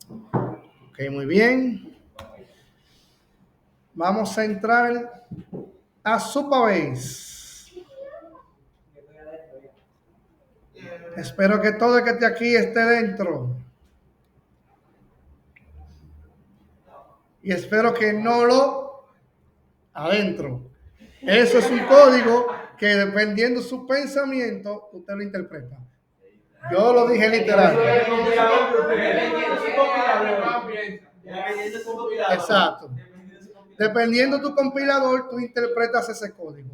Ok, muy bien. Vamos a entrar a Supabase. Espero que todo el que esté aquí esté dentro. Y espero que no lo adentro. Eso es un código que dependiendo de su pensamiento, usted lo interpreta. Yo lo dije literal. Exacto. Dependiendo de tu compilador, tú interpretas ese código.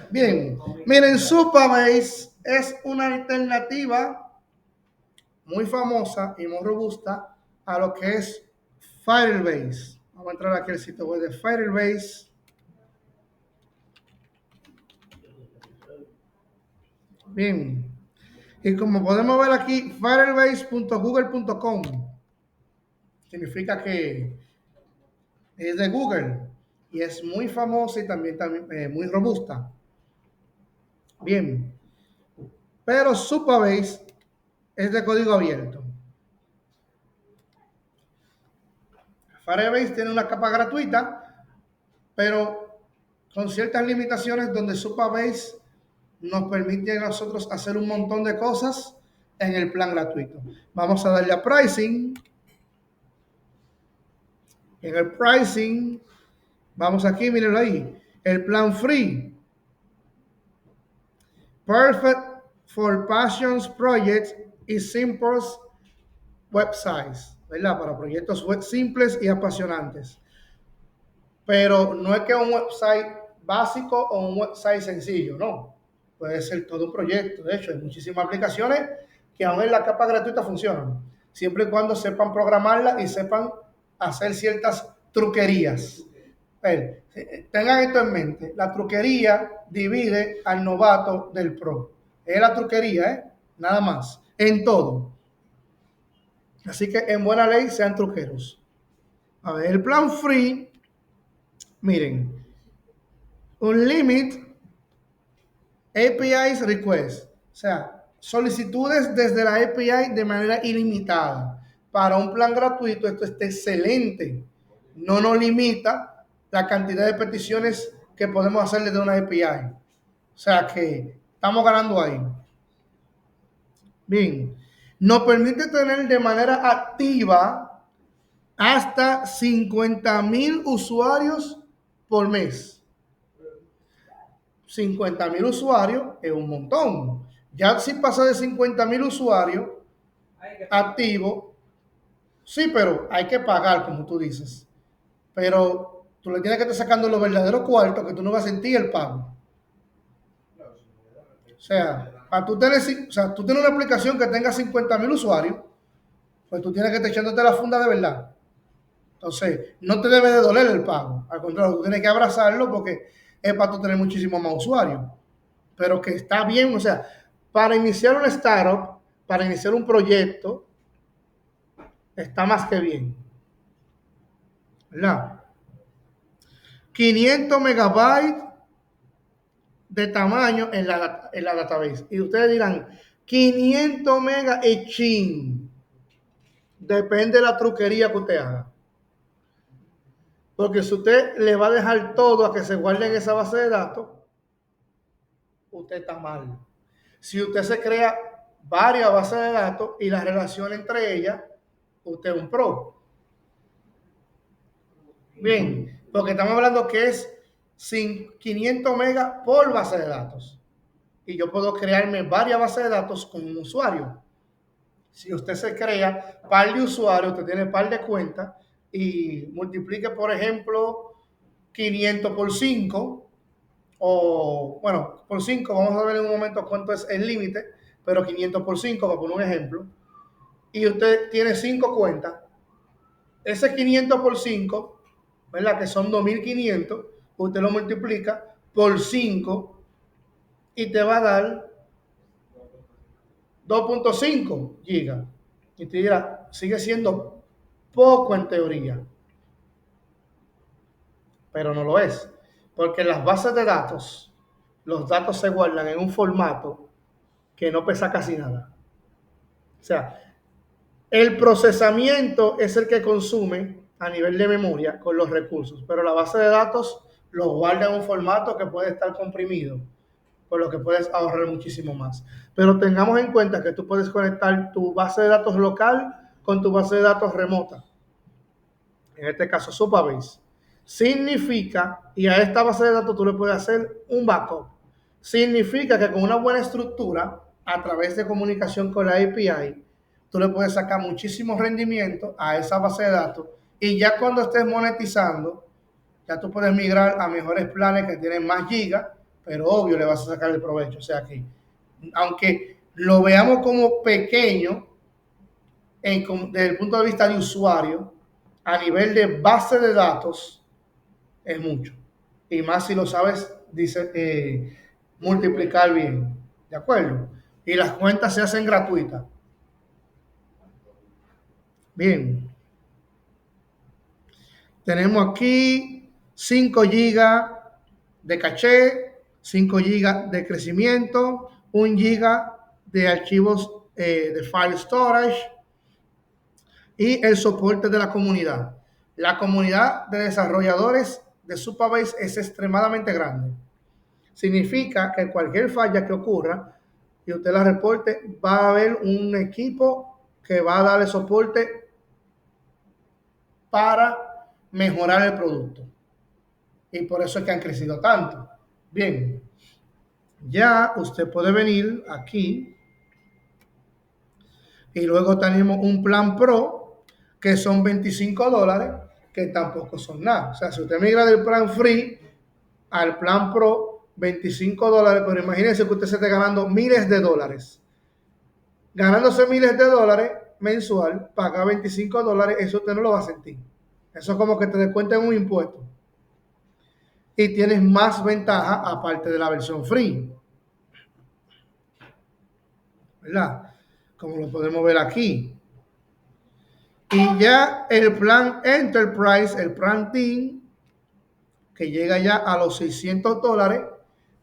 Bien, miren, Supabase es una alternativa muy famosa y muy robusta a lo que es Firebase. Vamos a entrar aquí al sitio web de Firebase. Bien, y como podemos ver aquí, firebase.google.com significa que es de Google y es muy famosa y también muy robusta. Bien, pero Supabase es de código abierto. Firebase tiene una capa gratuita, pero con ciertas limitaciones donde Supabase nos permite a nosotros hacer un montón de cosas en el plan gratuito. Vamos a darle a pricing. En el pricing, vamos aquí, mírenlo ahí. El plan free. Perfect for passions projects y simple websites, ¿verdad? Para proyectos web simples y apasionantes. Pero no es que un website básico o un website sencillo, no. Puede ser todo un proyecto. De hecho, hay muchísimas aplicaciones que aún en la capa gratuita funcionan, siempre y cuando sepan programarla y sepan hacer ciertas truquerías. Tengan esto en mente, la truquería divide al novato del pro. Es la truquería, nada más, en todo. Así que en buena ley sean truqueros. A ver, el plan free, miren, un limit APIs request, o sea, solicitudes desde la API de manera ilimitada. Para un plan gratuito esto está excelente. No nos limita la cantidad de peticiones que podemos hacer desde una API. O sea que estamos ganando ahí. Bien, nos permite tener de manera activa hasta 50,000 usuarios por mes. 50,000 usuarios es un montón. Ya si pasa de 50,000 usuarios activos, sí, pero hay que pagar, como tú dices. Pero tú le tienes que estar sacando los verdaderos cuartos que tú no vas a sentir el pago. O sea, para tú tener, o sea, tú tienes una aplicación que tenga 50,000 usuarios, pues tú tienes que estar echándote la funda de verdad. Entonces, no te debe de doler el pago. Al contrario, tú tienes que abrazarlo porque es para tú tener muchísimo más usuarios. Pero que está bien, o sea, para iniciar una startup, para iniciar un proyecto, está más que bien. ¿Verdad? 500 megabytes de tamaño en la database. Y ustedes dirán, 500 megas es chin. Depende de la truquería que usted haga. Porque si usted le va a dejar todo a que se guarde en esa base de datos, usted está mal. Si usted se crea varias bases de datos y la relación entre ellas, usted es un pro. Bien, porque estamos hablando que es 500 megas por base de datos. Y yo puedo crearme varias bases de datos con un usuario. Si usted se crea par de usuarios, usted tiene par de cuentas y multiplique, por ejemplo, 500 por 5 o, bueno, por 5, vamos a ver en un momento cuánto es el límite, pero 500 por 5, para poner un ejemplo, y usted tiene 5 cuentas, ese 500 por 5, ¿verdad? Que son 2,500, usted lo multiplica por 5 y te va a dar 2,5 gigas. Y te dirá, sigue siendo poco en teoría, pero no lo es. Porque en las bases de datos, los datos se guardan en un formato que no pesa casi nada. O sea, el procesamiento es el que consume a nivel de memoria con los recursos, pero la base de datos lo guarda en un formato que puede estar comprimido, por lo que puedes ahorrar muchísimo más. Pero tengamos en cuenta que tú puedes conectar tu base de datos local con tu base de datos remota. En este caso, Supabase. Significa, y a esta base de datos tú le puedes hacer un backup. Significa que con una buena estructura, a través de comunicación con la API, tú le puedes sacar muchísimo rendimiento a esa base de datos y ya cuando estés monetizando, ya tú puedes migrar a mejores planes que tienen más gigas, pero obvio le vas a sacar el provecho. O sea que, aunque lo veamos como pequeño, desde el punto de vista de usuario, a nivel de base de datos, es mucho. Y más si lo sabes multiplicar bien. ¿De acuerdo? Y las cuentas se hacen gratuitas. Bien. Tenemos aquí 5 gigas de caché, 5 gigas de crecimiento, 1 giga de archivos de file storage y el soporte de la comunidad. La comunidad de desarrolladores de Supabase es extremadamente grande. Significa que cualquier falla que ocurra y usted la reporte, va a haber un equipo que va a darle soporte para mejorar el producto. Y por eso es que han crecido tanto. Bien, ya usted puede venir aquí y luego tenemos un plan Pro que son $25, que tampoco son nada. O sea, si usted migra del plan free al plan Pro, $25, pero imagínense que usted se esté ganando miles de dólares. Ganándose miles de dólares mensual, paga $25, eso usted no lo va a sentir. Eso es como que te descuenten un impuesto. Y tienes más ventaja aparte de la versión free. ¿Verdad? Como lo podemos ver aquí. Y ya el plan Enterprise, el plan Team, que llega ya a los $600,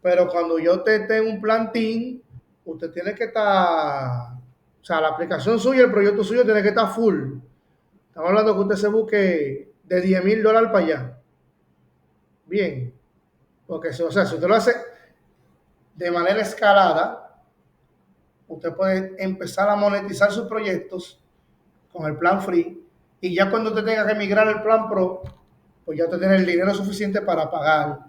pero cuando yo te tengo un plan Team, usted tiene que estar, o sea, la aplicación suya, el proyecto suyo tiene que estar full. Estamos hablando que usted se busque de $10,000 para allá. Bien, porque o sea, si usted lo hace de manera escalada, usted puede empezar a monetizar sus proyectos con el plan free y ya cuando usted tenga que migrar al plan pro, pues ya usted tiene el dinero suficiente para pagar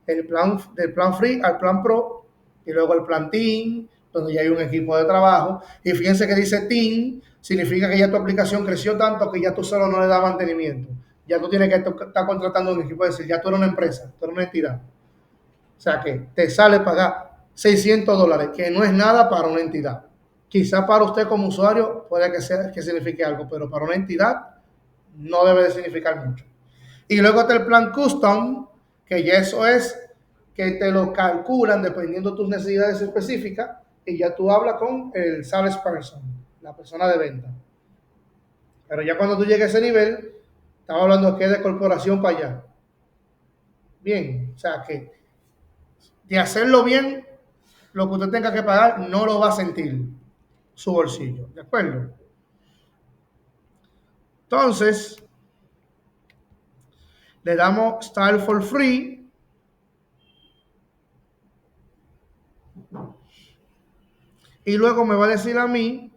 el plan del plan free al plan pro y luego el plan team, donde ya hay un equipo de trabajo. Y fíjense que dice team, significa que ya tu aplicación creció tanto que ya tú solo no le das mantenimiento. Ya tú tienes que estar contratando un equipo, es decir, ya tú eres una empresa, tú eres una entidad. O sea que te sale pagar $600, que no es nada para una entidad. Quizá para usted como usuario puede que signifique algo, pero para una entidad no debe de significar mucho. Y luego está el plan custom, que ya eso es que te lo calculan dependiendo de tus necesidades específicas y ya tú hablas con el salesperson, la persona de venta. Pero ya cuando tú llegues a ese nivel, estamos hablando que es de corporación para allá. Bien, o sea que de hacerlo bien, lo que usted tenga que pagar no lo va a sentir su bolsillo, ¿de acuerdo? Entonces, le damos Start for Free. Y luego me va a decir a mí,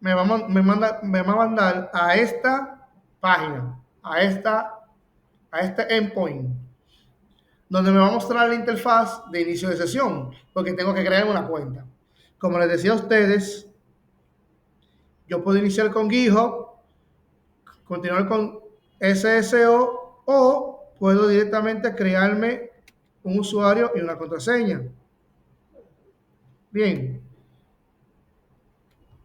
me va a mandar a esta página, a este endpoint, donde me va a mostrar la interfaz de inicio de sesión, porque tengo que crear una cuenta. Como les decía a ustedes, yo puedo iniciar con GitHub, continuar con SSO o puedo directamente crearme un usuario y una contraseña. Bien.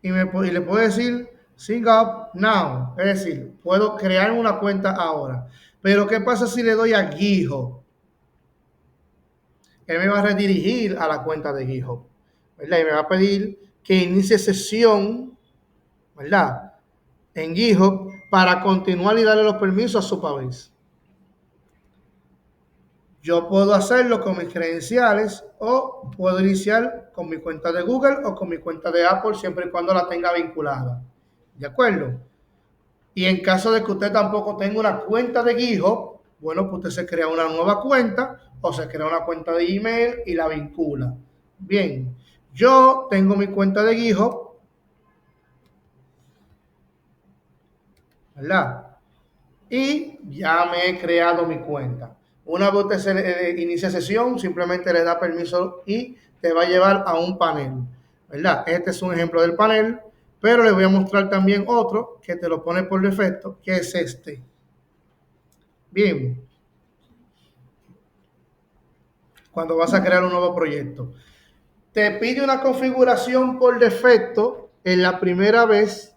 Y le puedo decir sign up now, es decir, puedo crear una cuenta ahora. Pero ¿qué pasa si le doy a GitHub? Él me va a redirigir a la cuenta de GitHub, ¿verdad? Y me va a pedir que inicie sesión, ¿verdad? En GitHub para continuar y darle los permisos a Supabase. Yo puedo hacerlo con mis credenciales o puedo iniciar con mi cuenta de Google o con mi cuenta de Apple siempre y cuando la tenga vinculada. ¿De acuerdo? Y en caso de que usted tampoco tenga una cuenta de GitHub, bueno, pues usted se crea una nueva cuenta o se crea una cuenta de email y la vincula. Bien, yo tengo mi cuenta de GitHub, ¿verdad? Y ya me he creado mi cuenta. Una vez usted inicia sesión, simplemente le da permiso y te va a llevar a un panel, ¿verdad? Este es un ejemplo del panel, pero le voy a mostrar también otro que te lo pone por defecto, que es este. Bien, cuando vas a crear un nuevo proyecto. Te pide una configuración por defecto en la primera vez,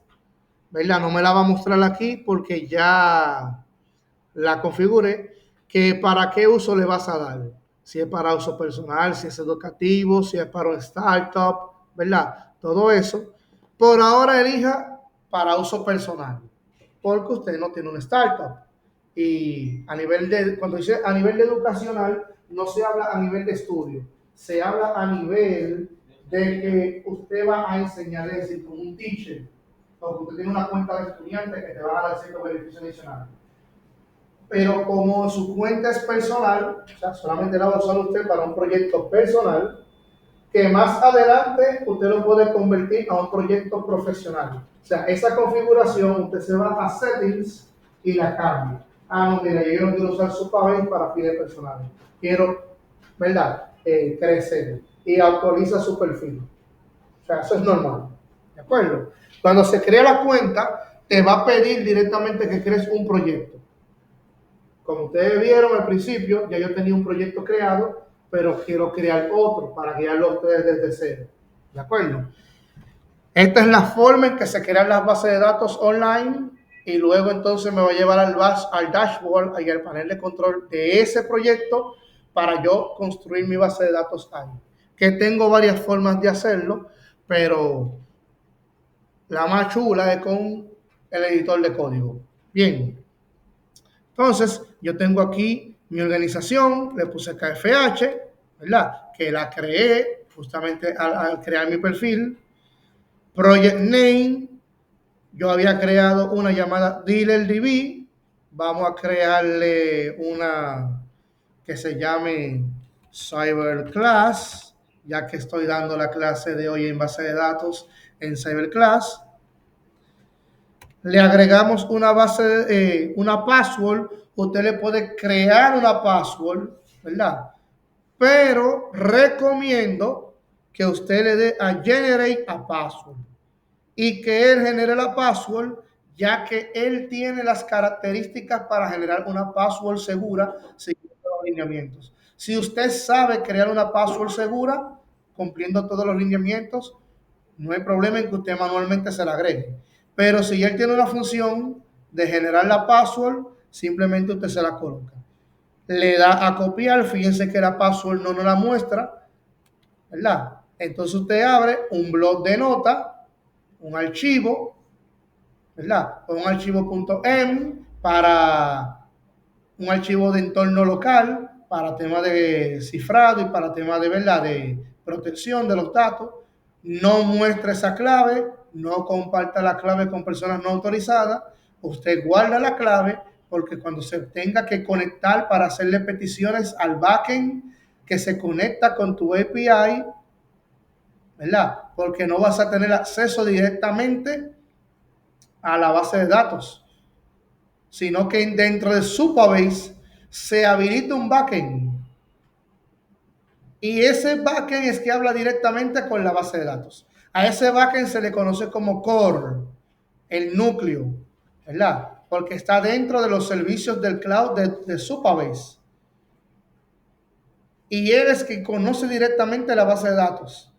¿verdad? No me la va a mostrar aquí porque ya la configure, que para qué uso le vas a dar. Si es para uso personal, si es educativo, si es para un startup, ¿verdad? Todo eso. Por ahora elija para uso personal, porque usted no tiene un startup. Y a nivel de, cuando dice a nivel de educacional, no se habla a nivel de estudio, se habla a nivel de que usted va a enseñar, es decir, como un teacher, o que usted tiene una cuenta de estudiante que te va a dar ciertos beneficios adicionales. Pero como su cuenta es personal, o sea, solamente la va a usar usted para un proyecto personal, que más adelante usted lo puede convertir a un proyecto profesional. O sea, esa configuración usted se va a settings y la cambia. Ah, no, mira, yo no quiero usar Supabase para fines personales. Quiero, ¿verdad? Crecer. Y actualiza su perfil. O sea, eso es normal. ¿De acuerdo? Cuando se crea la cuenta, te va a pedir directamente que crees un proyecto. Como ustedes vieron al principio, ya yo tenía un proyecto creado, pero quiero crear otro para crearlo a ustedes desde cero. ¿De acuerdo? Esta es la forma en que se crean las bases de datos online y luego entonces me va a llevar al dashboard y al panel de control de ese proyecto para yo construir mi base de datos ahí. Que tengo varias formas de hacerlo, pero la más chula es con el editor de código. Bien, entonces yo tengo aquí mi organización, le puse KFH, ¿verdad? Que la creé justamente al crear mi perfil. Project Name, yo había creado una llamada DealerDB. Vamos a crearle una que se llame CyberClass, ya que estoy dando la clase de hoy en base de datos en CyberClass. Le agregamos una base, una password. Usted le puede crear una password, ¿verdad? Pero recomiendo que usted le dé a Generate a Password y que él genere la password, ya que él tiene las características para generar una password segura siguiendo los lineamientos. Si usted sabe crear una password segura, cumpliendo todos los lineamientos, no hay problema en que usted manualmente se la agregue. Pero si él tiene una función de generar la password, simplemente usted se la coloca. Le da a copiar, fíjense que la password no nos la muestra, ¿verdad? Entonces usted abre un blog de notas, un archivo, ¿verdad? O un archivo .m para un archivo de entorno local, para temas de cifrado y para temas de, ¿verdad?, de protección de los datos. No muestre esa clave, no comparta la clave con personas no autorizadas. Usted guarda la clave porque cuando se tenga que conectar para hacerle peticiones al backend que se conecta con tu API, ¿verdad? Porque no vas a tener acceso directamente a la base de datos, sino que dentro de Supabase se habilita un backend. Y ese backend es que habla directamente con la base de datos. A ese backend se le conoce como core, el núcleo, ¿verdad? Porque está dentro de los servicios del cloud de Supabase. Y él es que conoce directamente la base de datos.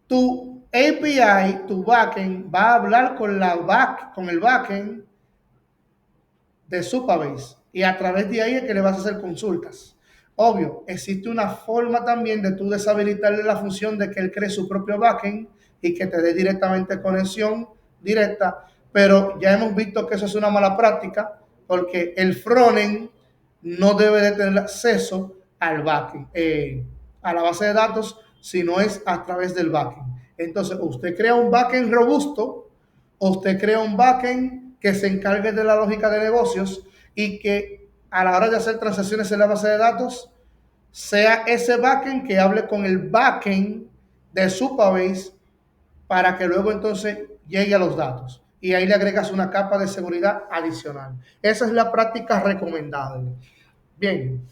Tu API, tu backend, va a hablar con el backend de Supabase y a través de ahí es que le vas a hacer consultas. Obvio, existe una forma también de tú deshabilitarle la función de que él cree su propio backend y que te dé directamente conexión directa, pero ya hemos visto que eso es una mala práctica porque el frontend no debe de tener acceso al backend, a la base de datos, si no es a través del backend. Entonces, usted crea un backend robusto, usted crea un backend que se encargue de la lógica de negocios y que a la hora de hacer transacciones en la base de datos, sea ese backend que hable con el backend de Supabase para que luego entonces llegue a los datos. Y ahí le agregas una capa de seguridad adicional. Esa es la práctica recomendable. Bien,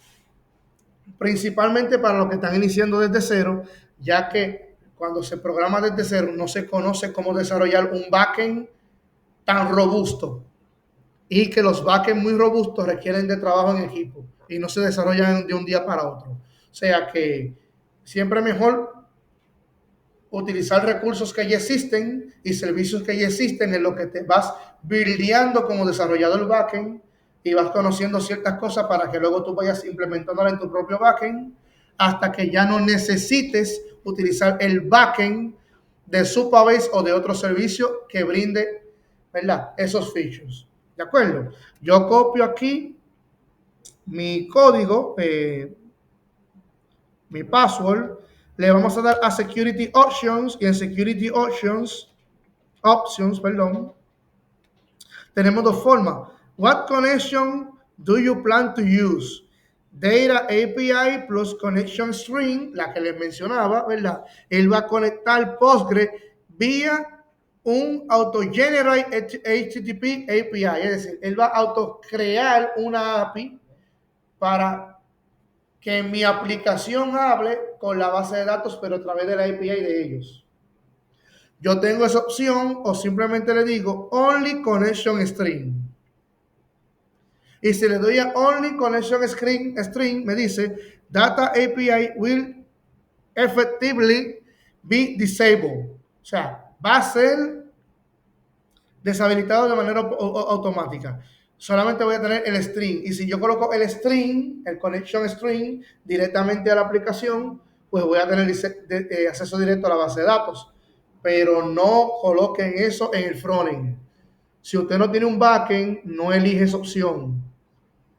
principalmente para los que están iniciando desde cero, ya que cuando se programa desde cero no se conoce cómo desarrollar un backend tan robusto y que los backends muy robustos requieren de trabajo en equipo y no se desarrollan de un día para otro. O sea que siempre mejor utilizar recursos que ya existen y servicios que ya existen en lo que te vas buildeando como desarrollador backend y vas conociendo ciertas cosas para que luego tú vayas implementándola en tu propio backend hasta que ya no necesites utilizar el backend de Supabase o de otro servicio que brinde, ¿verdad?, esos features. ¿De acuerdo? Yo copio aquí mi código, mi password, le vamos a dar a Security Options y en Security Options, perdón, tenemos dos formas. What connection do you plan to use? Data API plus connection string, la que les mencionaba, ¿verdad? Él va a conectar Postgre vía un auto-generate HTTP API, es decir, él va a autocrear una API para que mi aplicación hable con la base de datos, pero a través de la API de ellos. Yo tengo esa opción o simplemente le digo Only Connection String. Y si le doy a Only Connection String, me dice Data API will effectively be disabled. O sea, va a ser deshabilitado de manera automática. Solamente voy a tener el string. Y si yo coloco el string, el connection string, directamente a la aplicación, pues voy a tener acceso directo a la base de datos. Pero no coloquen eso en el frontend. Si usted no tiene un backend, no elige esa opción.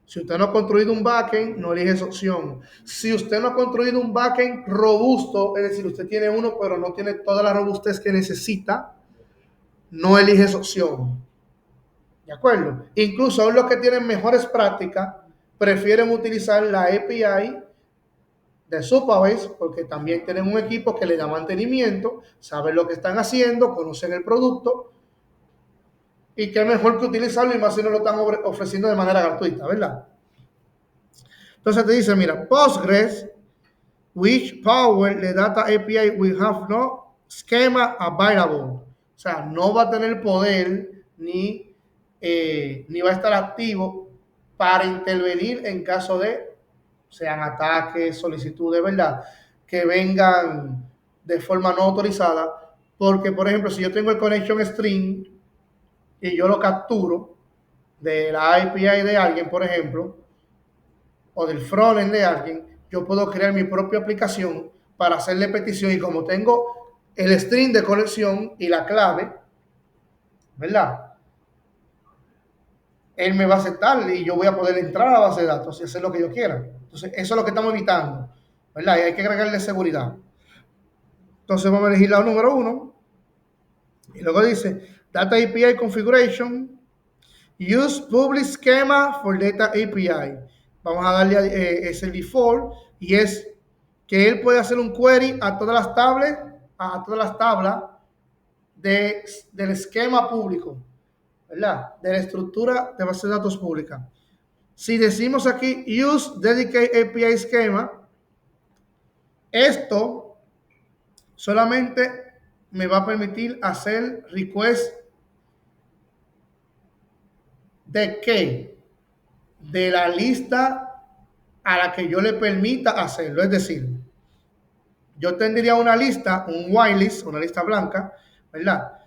Si usted no ha construido un backend, no elige esa opción. Si usted no ha construido un backend robusto, es decir, usted tiene uno, pero no tiene toda la robustez que necesita, no elige esa opción. ¿De acuerdo? Incluso aún los que tienen mejores prácticas prefieren utilizar la API de Supabase porque también tienen un equipo que le da mantenimiento, saben lo que están haciendo, conocen el producto y qué mejor que utilizarlo y más si no lo están ofreciendo de manera gratuita, ¿verdad? Entonces te dice, mira, Postgres, which power the data API will have no schema available. O sea, no va a tener poder ni va a estar activo para intervenir en caso de sean ataques, solicitudes, ¿verdad?, que vengan de forma no autorizada. Porque, por ejemplo, si yo tengo el connection string y yo lo capturo de la API de alguien, por ejemplo, o del frontend de alguien, yo puedo crear mi propia aplicación para hacerle petición y como tengo el string de conexión y la clave, ¿verdad?, él me va a aceptar y yo voy a poder entrar a la base de datos y hacer lo que yo quiera. Entonces, eso es lo que estamos evitando, ¿verdad? Y hay que agregarle seguridad. Entonces, vamos a elegir la número 1 y luego dice Data API Configuration, Use Public Schema for Data API. Vamos a darle ese default y es que él puede hacer un query a todas las tablas del esquema público, ¿verdad?, de la estructura de base de datos pública. Si decimos aquí Use Dedicated API Schema, esto solamente me va a permitir hacer request de qué, de la lista a la que yo le permita hacerlo. Es decir, yo tendría una lista, un whitelist, una lista blanca, ¿verdad?,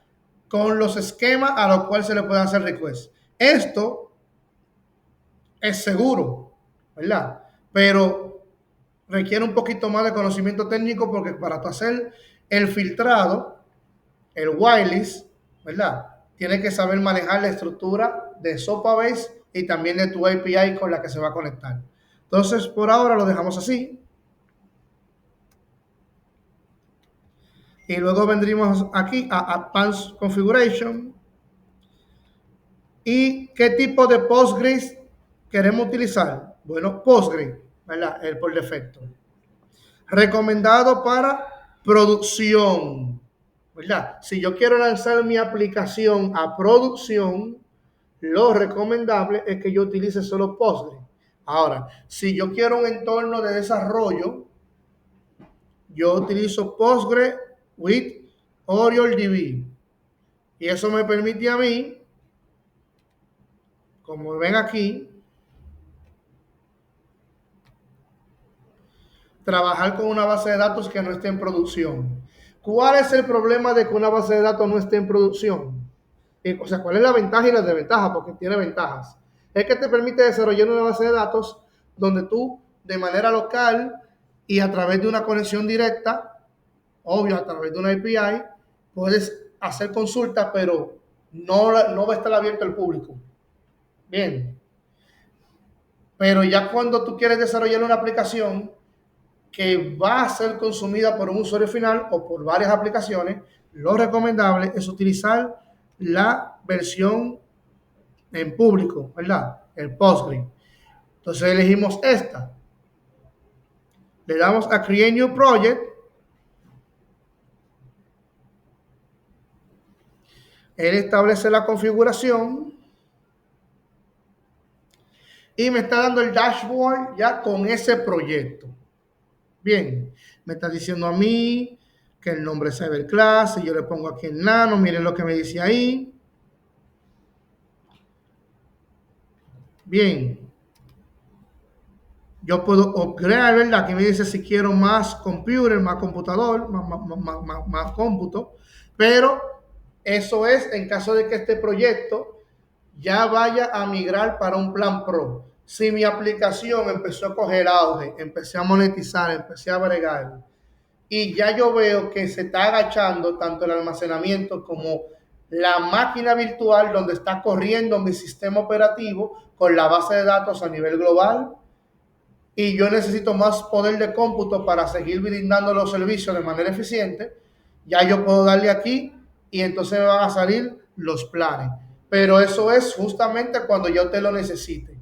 con los esquemas a los cuales se le puede hacer request. Esto es seguro, ¿verdad?, pero requiere un poquito más de conocimiento técnico porque para hacer el filtrado, el whitelist, ¿verdad?, tiene que saber manejar la estructura de Supabase y también de tu API con la que se va a conectar. Entonces, por ahora lo dejamos así. Y luego vendríamos aquí a Advanced Configuration. ¿Y qué tipo de Postgres queremos utilizar? Bueno, Postgres, ¿verdad? El por defecto. Recomendado para producción, ¿verdad? Si yo quiero lanzar mi aplicación a producción, lo recomendable es que yo utilice solo Postgres. Ahora, si yo quiero un entorno de desarrollo, yo utilizo Postgres with OrioleDB. Y eso me permite a mí, como ven aquí, trabajar con una base de datos que no esté en producción. ¿Cuál es el problema de que una base de datos no esté en producción? O sea, ¿cuál es la ventaja y la desventaja? Porque tiene ventajas. Es que te permite desarrollar una base de datos donde tú, de manera local y a través de una conexión directa, obvio, a través de una API, puedes hacer consultas, pero no va a estar abierto al público. Bien. Pero ya cuando tú quieres desarrollar una aplicación que va a ser consumida por un usuario final o por varias aplicaciones, lo recomendable es utilizar la versión en público, ¿verdad? El Postgres. Entonces elegimos esta. Le damos a Create New Project. Él establece la configuración y me está dando el dashboard ya con ese proyecto. Bien, me está diciendo a mí que el nombre es Cyberclass, y yo le pongo aquí en nano, miren lo que me dice ahí. Bien, yo puedo upgrade, ¿verdad? Aquí me dice si quiero más computer, más computador, más cómputo, pero eso es en caso de que este proyecto ya vaya a migrar para un plan pro. Si mi aplicación empezó a coger auge, empecé a monetizar, empecé a bregar, y ya yo veo que se está agachando tanto el almacenamiento como la máquina virtual donde está corriendo mi sistema operativo con la base de datos a nivel global, y yo necesito más poder de cómputo para seguir brindando los servicios de manera eficiente, ya yo puedo darle aquí y entonces me van a salir los planes. Pero eso es justamente cuando yo te lo necesite.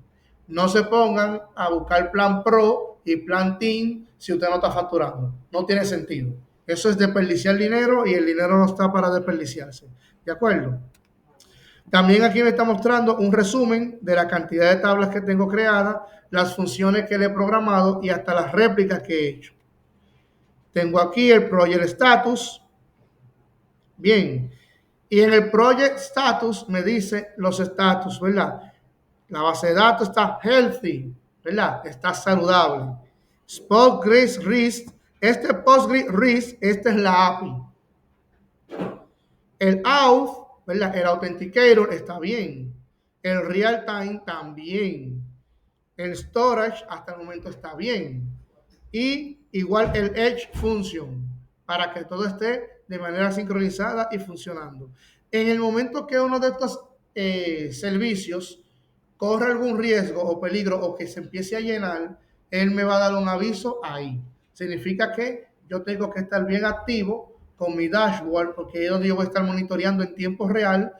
No se pongan a buscar plan Pro y plan Team si usted no está facturando. No tiene sentido. Eso es desperdiciar dinero y el dinero no está para desperdiciarse. ¿De acuerdo? También aquí me está mostrando un resumen de la cantidad de tablas que tengo creadas, las funciones que le he programado y hasta las réplicas que he hecho. Tengo aquí el Project Status. Bien. Y en el Project Status me dice los status, ¿verdad? La base de datos está healthy, ¿verdad? Está saludable. Postgres REST. Este Postgres REST, esta es la API. El auth, ¿verdad? El authenticator está bien. El real time también. El storage hasta el momento está bien. Y igual el edge function para que todo esté de manera sincronizada y funcionando. En el momento que uno de estos servicios corre algún riesgo o peligro o que se empiece a llenar, él me va a dar un aviso ahí. Significa que yo tengo que estar bien activo con mi dashboard porque es donde yo voy a estar monitoreando en tiempo real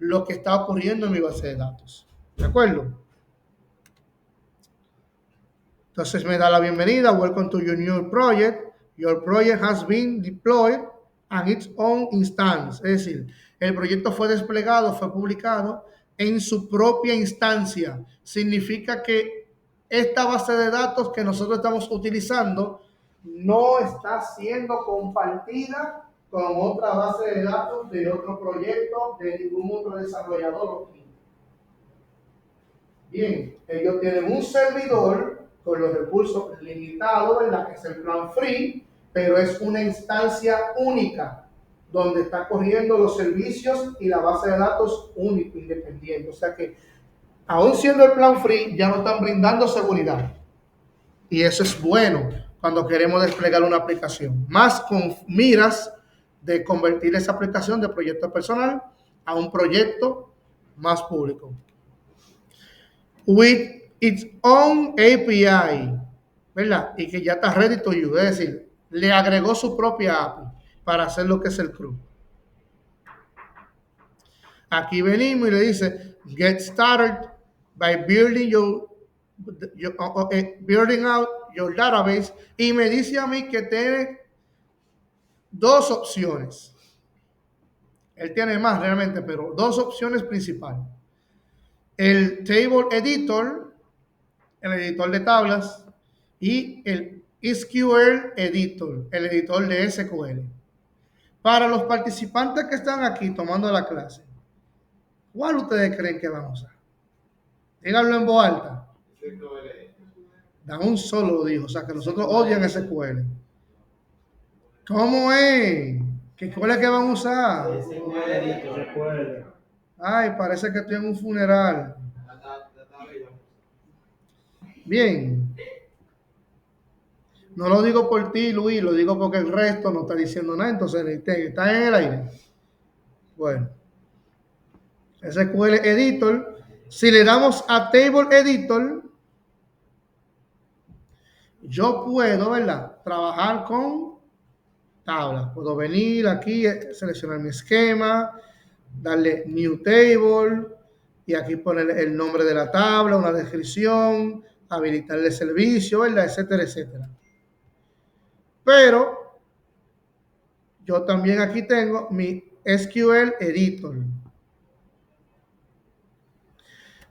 lo que está ocurriendo en mi base de datos. ¿De acuerdo? Entonces me da la bienvenida. Welcome to your new project. Your project has been deployed on its own instance. Es decir, el proyecto fue desplegado, fue publicado en su propia instancia. Significa que esta base de datos que nosotros estamos utilizando no está siendo compartida con otra base de datos de otro proyecto, de ningún otro desarrollador. Bien, ellos tienen un servidor con los recursos limitados, ¿verdad? Que es el plan free, pero es una instancia única donde está corriendo los servicios y la base de datos único, independiente. O sea que, aún siendo el plan free, ya no están brindando seguridad. Y eso es bueno cuando queremos desplegar una aplicación. Más con miras de convertir esa aplicación de proyecto personal a un proyecto más público. with its own API, ¿verdad? Y que ya está ready to use, es decir, le agregó su propia API para hacer lo que es el CRUD. Aquí venimos y le dice, get started by building building out your database, y me dice a mí que tiene dos opciones. Él tiene más realmente, pero dos opciones principales. El Table Editor, el editor de tablas, y el SQL Editor, el editor de SQL. Para los participantes que están aquí tomando la clase, ¿cuál ustedes creen que van a usar? Díganlo en voz alta. Dan un solo dijo, o sea que nosotros odian SQL. ¿Cómo es? ¿Qué escuela es que van a usar? Ay, parece que estoy en un funeral. Bien. No lo digo por ti, Luis, lo digo porque el resto no está diciendo nada, entonces está en el aire. Bueno, SQL Editor. Si le damos a Table Editor, yo puedo, ¿verdad? Trabajar con tablas. Puedo venir aquí, seleccionar mi esquema, darle New Table y aquí poner el nombre de la tabla, una descripción, habilitarle servicio, ¿verdad? Etcétera, etcétera. Pero yo también aquí tengo mi SQL Editor.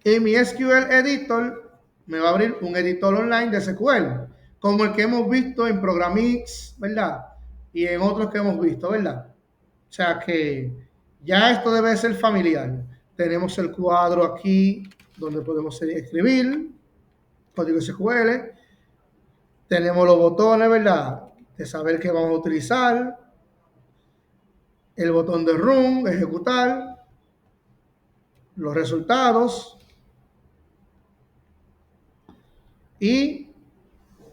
Y mi SQL Editor me va a abrir un editor online de SQL, como el que hemos visto en Programmix, ¿verdad? Y en otros que hemos visto, ¿verdad? O sea que ya esto debe ser familiar. Tenemos el cuadro aquí donde podemos escribir código SQL. Tenemos los botones, ¿verdad? De saber qué vamos a utilizar. El botón de Run, ejecutar. Los resultados. Y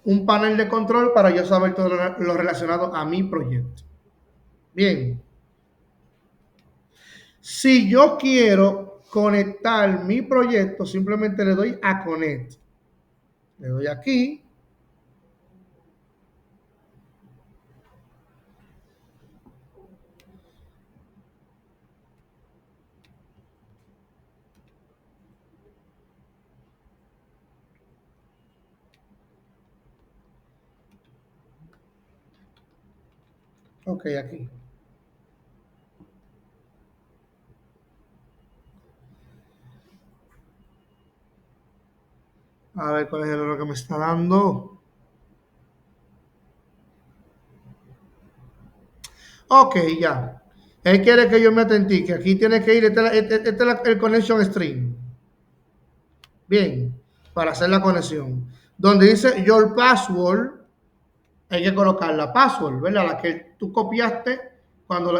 un panel de control para yo saber todo lo relacionado a mi proyecto. Bien. Si yo quiero conectar mi proyecto, simplemente le doy a Connect. Le doy aquí. Ok, aquí. A ver cuál es el error que me está dando. Ok, ya. Él quiere que yo me autentique. Aquí tiene que ir, este es el connection string. Bien, para hacer la conexión. Donde dice your password, hay que colocar la password, ¿verdad? La que tú copiaste cuando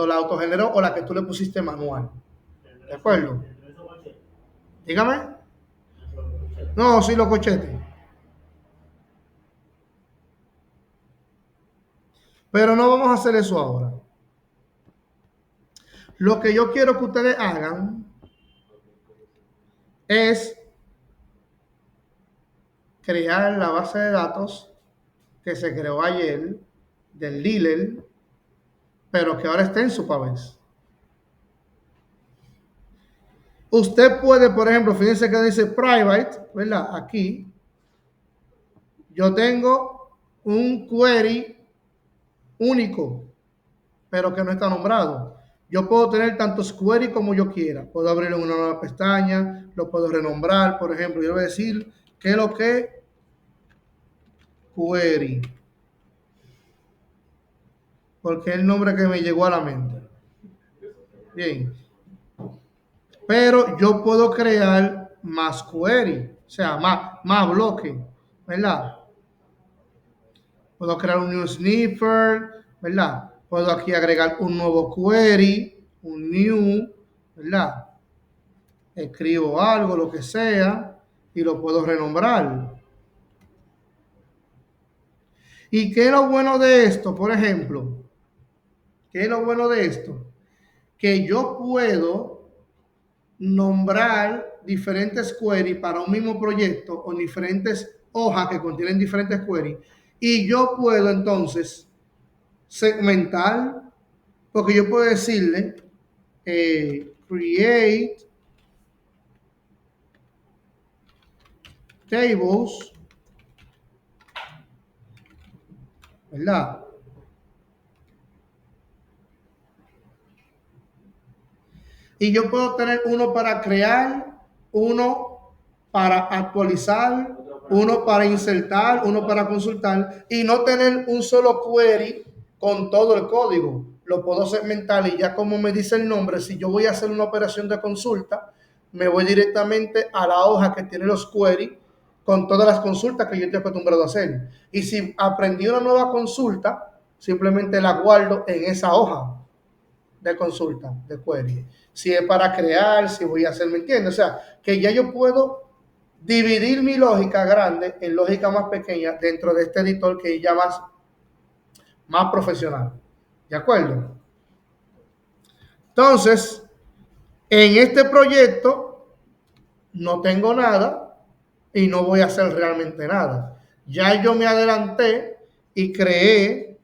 la autogeneró o la que tú le pusiste manual. ¿De acuerdo? Dígame. No, sí, los cochetes. Pero no vamos a hacer eso ahora. Lo que yo quiero que ustedes hagan es crear la base de datos que se creó ayer del dealer, pero que ahora está en su Supabase. Usted puede, por ejemplo, fíjense que dice private, ¿verdad? Aquí yo tengo un query único, pero que no está nombrado. Yo puedo tener tantos queries como yo quiera. Puedo abrirle una nueva pestaña, lo puedo renombrar, por ejemplo. Yo voy a decir qué es lo que query, porque es el nombre que me llegó a la mente. Bien. Pero yo puedo crear más query, o sea, más bloques, ¿verdad? Puedo crear un new sniffer, ¿verdad? Puedo aquí agregar un nuevo query, un new, ¿verdad? Escribo algo, lo que sea, y lo puedo renombrar. ¿Y qué es lo bueno de esto? Por ejemplo, ¿qué es lo bueno de esto? Que yo puedo nombrar diferentes queries para un mismo proyecto o diferentes hojas que contienen diferentes queries y yo puedo entonces segmentar, porque yo puedo decirle create tables, ¿verdad? Y yo puedo tener uno para crear, uno para actualizar, uno para insertar, uno para consultar y no tener un solo query con todo el código. Lo puedo segmentar y ya como me dice el nombre, si yo voy a hacer una operación de consulta, me voy directamente a la hoja que tiene los queries con todas las consultas que yo estoy acostumbrado a hacer. Y si aprendí una nueva consulta, simplemente la guardo en esa hoja de consulta, de query. Si es para crear, si voy a hacer, ¿me entiendes? O sea, que ya yo puedo dividir mi lógica grande en lógica más pequeña dentro de este editor que ya más profesional. ¿De acuerdo? Entonces, en este proyecto no tengo nada y no voy a hacer realmente nada. Ya yo me adelanté y creé,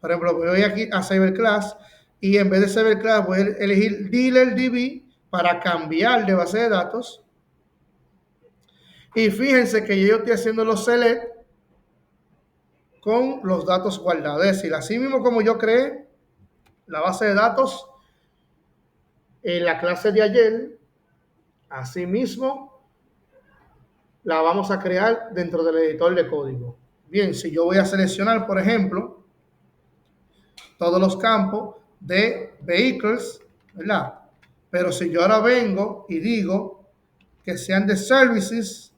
por ejemplo, voy aquí a Cyberclass y en vez de Cyberclass voy a elegir DealerDB para cambiar de base de datos. Y fíjense que yo estoy haciendo los select con los datos guardados. Es decir, así mismo como yo creé la base de datos en la clase de ayer, así mismo la vamos a crear dentro del editor de código. Bien, si yo voy a seleccionar, por ejemplo, todos los campos de vehicles, ¿verdad? Pero si yo ahora vengo y digo que sean de services,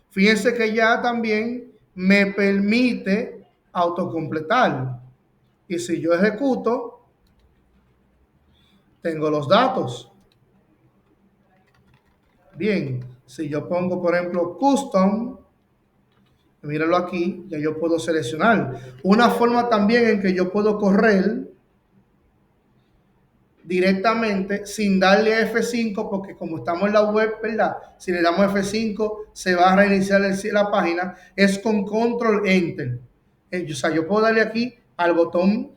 fíjense que ya también me permite autocompletar. Y si yo ejecuto, tengo los datos. Bien, si yo pongo, por ejemplo, custom, míralo aquí, ya yo puedo seleccionar. Una forma también en que yo puedo correr directamente sin darle a F5, porque como estamos en la web, ¿verdad? Si le damos F5, se va a reiniciar la página, es con Control Enter. O sea, yo puedo darle aquí al botón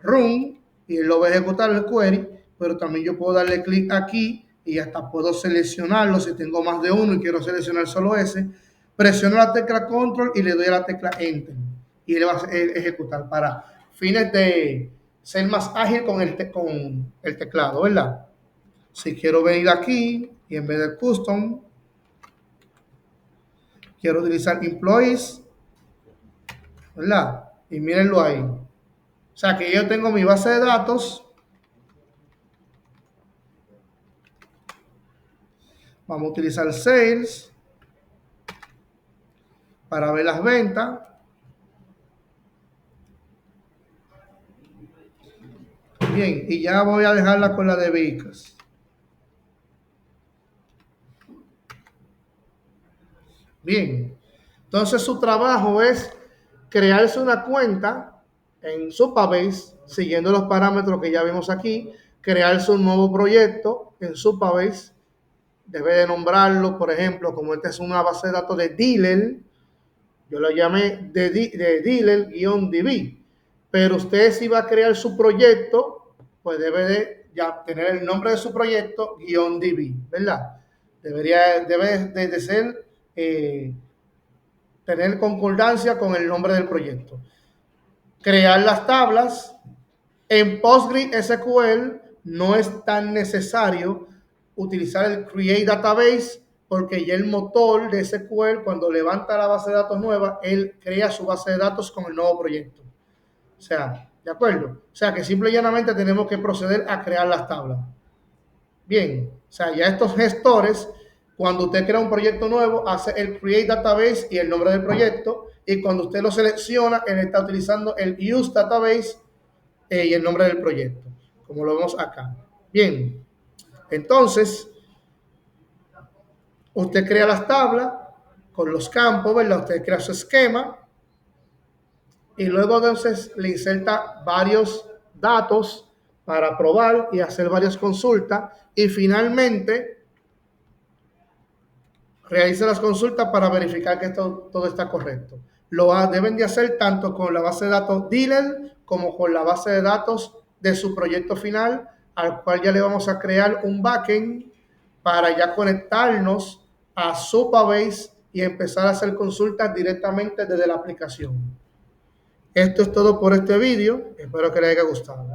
Run y él lo va a ejecutar el query, pero también yo puedo darle clic aquí y hasta puedo seleccionarlo si tengo más de uno y quiero seleccionar solo ese. Presiono la tecla Control y le doy a la tecla Enter y él va a ejecutar para fines de ser más ágil con el teclado, ¿verdad? Si quiero venir aquí y en vez de custom, quiero utilizar employees, ¿verdad? Y mírenlo ahí. O sea que yo tengo mi base de datos. Vamos a utilizar sales para ver las ventas. Bien, y ya voy a dejarla con la de vehículos. Bien, entonces su trabajo es crearse una cuenta en Supabase, siguiendo los parámetros que ya vimos aquí, crearse un nuevo proyecto en Supabase, debe de nombrarlo, por ejemplo, como esta es una base de datos de dealer, yo lo llamé de dealer-db, pero usted si va a crear su proyecto, pues debe de ya tener el nombre de su proyecto -db, ¿verdad? Debe de ser tener concordancia con el nombre del proyecto. Crear las tablas. En PostgreSQL no es tan necesario utilizar el Create Database porque ya el motor de SQL, cuando levanta la base de datos nueva, él crea su base de datos con el nuevo proyecto. O sea, ¿de acuerdo? O sea, que simple y llanamente tenemos que proceder a crear las tablas. Bien, o sea, ya estos gestores, cuando usted crea un proyecto nuevo, hace el Create Database y el nombre del proyecto, y cuando usted lo selecciona, él está utilizando el Use Database y el nombre del proyecto, como lo vemos acá. Bien, entonces, usted crea las tablas con los campos, ¿verdad? Usted crea su esquema y luego entonces le inserta varios datos para probar y hacer varias consultas y finalmente realice las consultas para verificar que todo está correcto. Deben de hacer tanto con la base de datos dealer como con la base de datos de su proyecto final, al cual ya le vamos a crear un backend para ya conectarnos a Supabase y empezar a hacer consultas directamente desde la aplicación. Esto es todo por este vídeo. Espero que les haya gustado.